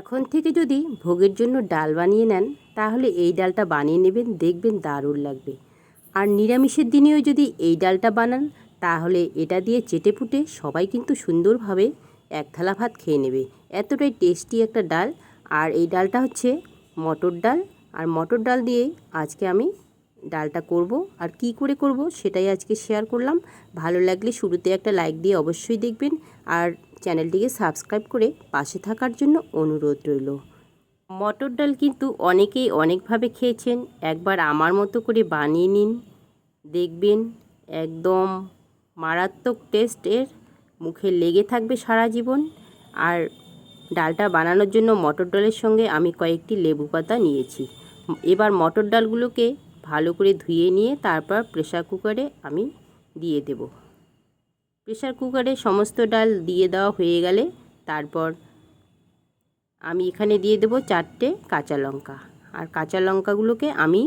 এখন থেকে যদি ভোগের জন্য ডাল বানিয়ে নেন তাহলে এই ডালটা বানিয়ে নেবেন, দেখবেন দারুণ লাগবে। আর নিরামিষের দিনেও যদি এই ডালটা বানান তাহলে এটা দিয়ে চেটেপুটে সবাই কিন্তু সুন্দরভাবে এক থালা ভাত খেয়ে নেবে। এতটাই টেস্টি একটা ডাল। আর এই ডালটা হচ্ছে মটর ডাল, আর মটর ডাল দিয়ে আজকে আমি ডালটা করব। আর কি করে করব সেটাই আজকে শেয়ার করলাম। ভালো লাগলে শুরুতে একটা লাইক দিয়ে অবশ্যই দেখবেন, আর চ্যানেলটিকে সাবস্ক্রাইব করে পাশে থাকার জন্য অনুরোধ রইল। মটর ডাল কিন্তু অনেকেই অনেকভাবে খেয়েছেন, একবার আমার মতো করে বানিয়ে নিন, দেখবেন একদম মারাত্মক টেস্টের, মুখে লেগে থাকবে সারা জীবন। আর ডালটা বানানোর জন্য মটর ডালের সঙ্গে আমি কয়েকটি লেবু পাতা নিয়েছি। এবার মটর ডালগুলোকে ভালো করে ধুয়ে নিয়ে তারপর প্রেসার কুকারে আমি দিয়ে দেব। প্রেসার কুকারে সমস্ত ডাল দিয়ে দেওয়া হয়ে গেলে তারপর আমি এখানে দিয়ে দেব 4টে কাঁচা লঙ্কা। আর কাঁচা লঙ্কাগুলোকে আমি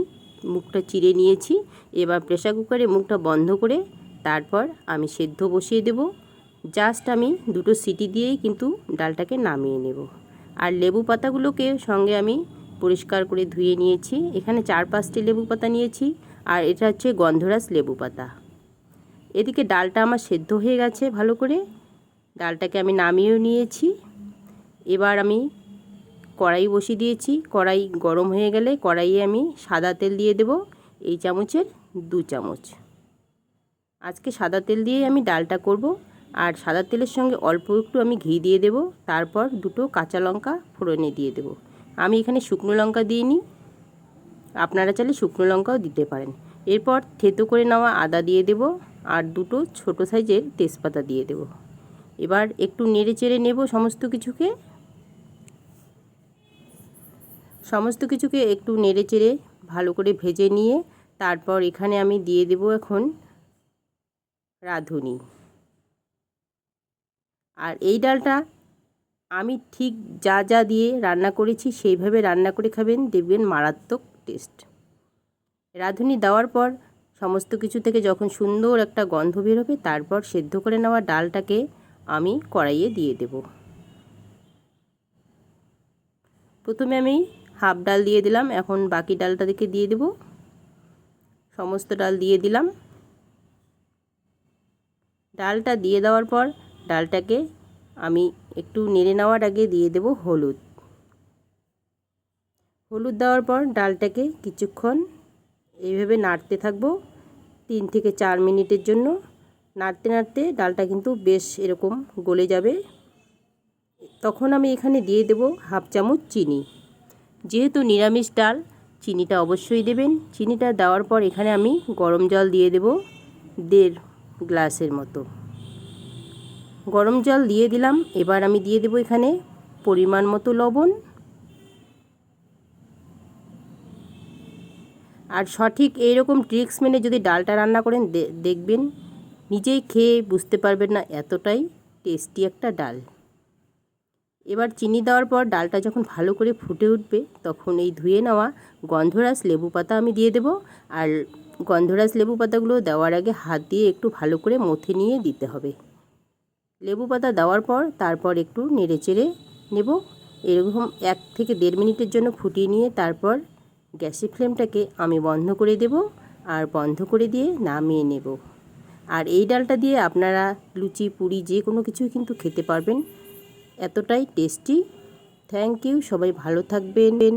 মুখটা চিড়ে নিয়েছি। এবার প্রেসার কুকারে মুখটা বন্ধ করে তারপর আমি সেদ্ধ বসিয়ে দেব। জাস্ট আমি 2টো সিটি দিয়েই কিন্তু ডালটাকে নামিয়ে নেব। আর লেবু পাতাগুলোকে সঙ্গে আমি পরিষ্কার করে ধুয়ে নিয়েছি। এখানে 4-5টি লেবু পাতা নিয়েছি, আর এটা হচ্ছে গন্ধরাজ লেবু পাতা। এদিকে ডালটা আমার সেদ্ধ হয়ে গেছে ভালো করে, ডালটাকে আমি নামিয়েও নিয়েছি। এবার আমি কড়াই বসিয়ে দিয়েছি। কড়াই গরম হয়ে গেলে কড়াইয়ে আমি সাদা তেল দিয়ে দেব, এই চামচের 2 চামচ। আজকে সাদা তেল দিয়ে আমি ডালটা করব। আর সাদা তেলের সঙ্গে অল্প একটু আমি ঘি দিয়ে দেব, তারপর 2টো কাঁচা লঙ্কা ফোড়নে দিয়ে দেব। আমি এখানে শুকনো লঙ্কা দিইনি, আপনারা চাইলে শুকনো লঙ্কাও দিতে পারেন। এরপর থেতো করে নেওয়া আদা দিয়ে দেব, আর 2টো ছোটো সাইজের তেজপাতা দিয়ে দেব। এবার একটু নেড়ে চেড়ে নেব সমস্ত কিছুকে একটু নেড়ে চেড়ে ভালো করে ভেজে নিয়ে তারপর এখানে আমি দিয়ে দেব এখন রাঁধুনি। আর এই ডালটা আমি ঠিক যা যা দিয়ে রান্না করেছি সেইভাবে রান্না করে খাবেন, দেখবেন মারাত্মক টেস্ট। রাঁধুনি দেওয়ার পর সমস্ত কিছু থেকে যখন সুন্দর একটা গন্ধ বেরোবে তারপর সেদ্ধ করে নেওয়া ডালটাকে আমি কড়াইয়ে দিয়ে দেব। প্রথমে আমি হাফ ডাল দিয়ে দিলাম, এখন বাকি ডালটা থেকে দিয়ে দেব। সমস্ত ডাল দিয়ে দিলাম। ডালটা দিয়ে দেওয়ার পর ডালটাকে আমি একটু নেড়ে নেওয়ার আগে দিয়ে দেব হলুদ। হলুদ দেওয়ার পর ডালটাকে কিছুক্ষণ এইভাবে নাড়তে থাকবো 3 থেকে 4 মিনিটের জন্য। নাড়তে নাড়তে ডালটা কিন্তু বেশ এরকম গলে যাবে। তখন আমি এখানে দিয়ে দেব হাফ চামচ চিনি। যেহেতু নিরামিষ ডাল চিনিটা অবশ্যই দেবেন। চিনিটা দেওয়ার পর এখানে আমি গরম জল দিয়ে দেব 1.5 গ্লাসের মতো। গরম জল দিয়ে দিলাম। এবার আমি দিয়ে দেব এখানে পরিমাণ মতো লবণ। আর সঠিক এইরকম ট্রিক্স মেনে যদি ডালটা রান্না করেন দেখবেন নিজেই খেয়ে বুঝতে পারবেন না, এতটাই টেস্টি একটা ডাল। এবার চিনি দেওয়ার পর ডালটা যখন ভালো করে ফুটে উঠবে তখন এই ধুয়ে নেওয়া গন্ধরাজ লেবু পাতা আমি দিয়ে দেব। আর গন্ধরাজ লেবু পাতাগুলো দেওয়ার আগে হাত দিয়ে একটু ভালো করে মথে নিয়ে দিতে হবে। লেবু পাতা দেওয়ার পর তারপর একটু নেড়ে চেড়ে নেব। এরকম 1 থেকে 1.5 মিনিটের জন্য ফুটিয়ে নিয়ে তারপর গ্যাসের ফ্লেমটাকে আমি বন্ধ করে দেব, আর বন্ধ করে দিয়ে নামিয়ে নেব। আর এই ডালটা দিয়ে আপনারা লুচি পুরি যে কোনো কিছুই কিন্তু খেতে পারবেন, এতটাই টেস্টি। থ্যাংক ইউ, সবাই ভালো থাকবেন।